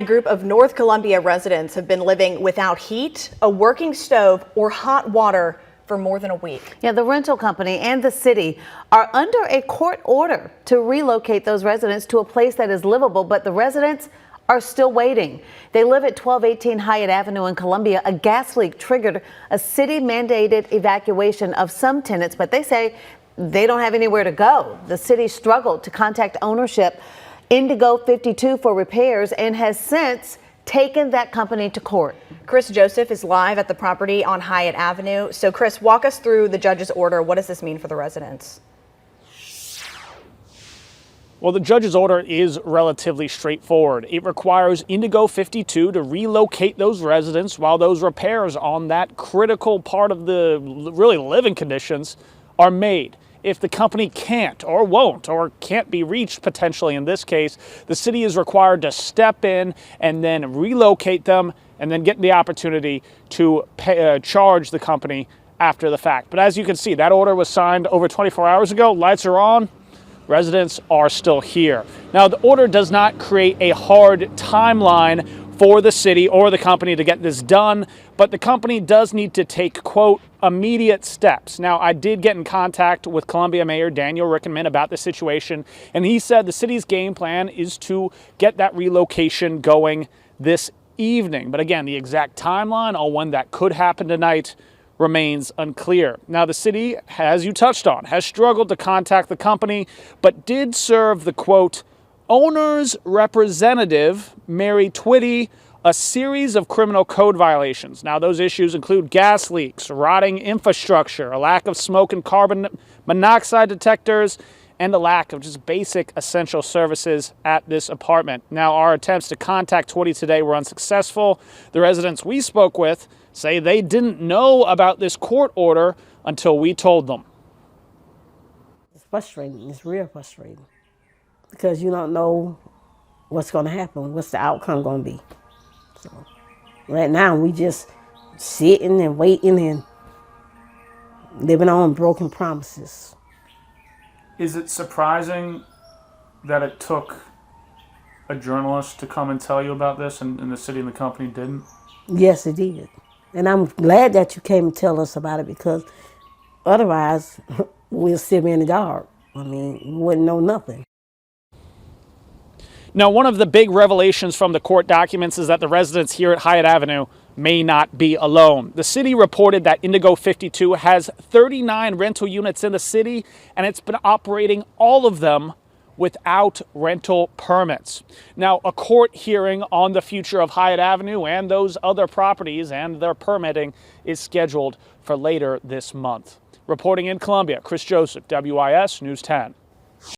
A group of North Columbia residents have been living without heat, a working stove, or hot water for more than a week. Yeah, the rental company and the city are under a court order to relocate those residents to a place that is livable, but the residents are still waiting. They live at 1218 Hyatt Avenue in Columbia. A gas leak triggered a city-mandated evacuation of some tenants, but they say they don't have anywhere to go. The city struggled to contact ownership, Indigo 52, for repairs and has since taken that company to court. Chris Joseph is live at the property on Hyatt Avenue. So Chris, walk us through the judge's order. What does this mean for the residents? Well, the judge's order is relatively straightforward. It requires Indigo 52 to relocate those residents while those repairs on that critical part of the really living conditions are made. If the company can't or won't or can't be reached potentially in this case, the city is required to step in and then relocate them and then get the opportunity to charge the company after the fact. But as you can see, that order was signed over 24 hours ago. Lights are on. Residents are still here. Now, the order does not create a hard timeline for the city or the company to get this done, but the company does need to take, quote, immediate steps. Now, I did get in contact with Columbia Mayor Daniel Rickenman about the situation, and he said the city's game plan is to get that relocation going this evening. But again, the exact timeline on when that could happen tonight remains unclear. Now, the city, as you touched on, has struggled to contact the company, but did serve the, quote, owner's representative, Mary Twitty, a series of criminal code violations. Now, those issues include gas leaks, rotting infrastructure, a lack of smoke and carbon monoxide detectors, and a lack of just basic essential services at this apartment. Now, our attempts to contact Twitty today were unsuccessful. The residents we spoke with say they didn't know about this court order until we told them. It's frustrating. It's real frustrating because you don't know what's going to happen, what's the outcome going to be. So right now we just sitting and waiting and living on broken promises. Is it surprising that it took a journalist to come and tell you about this and the city and the company didn't? Yes, it did. And I'm glad that you came and tell us about it because otherwise we'll still be in the dark. I mean, we wouldn't know nothing. Now, one of the big revelations from the court documents is that the residents here at Hyatt Avenue may not be alone. The city reported that Indigo 52 has 39 rental units in the city, and it's been operating all of them without rental permits. Now, a court hearing on the future of Hyatt Avenue and those other properties and their permitting is scheduled for later this month. Reporting in Columbia, Chris Joseph, WIS News 10.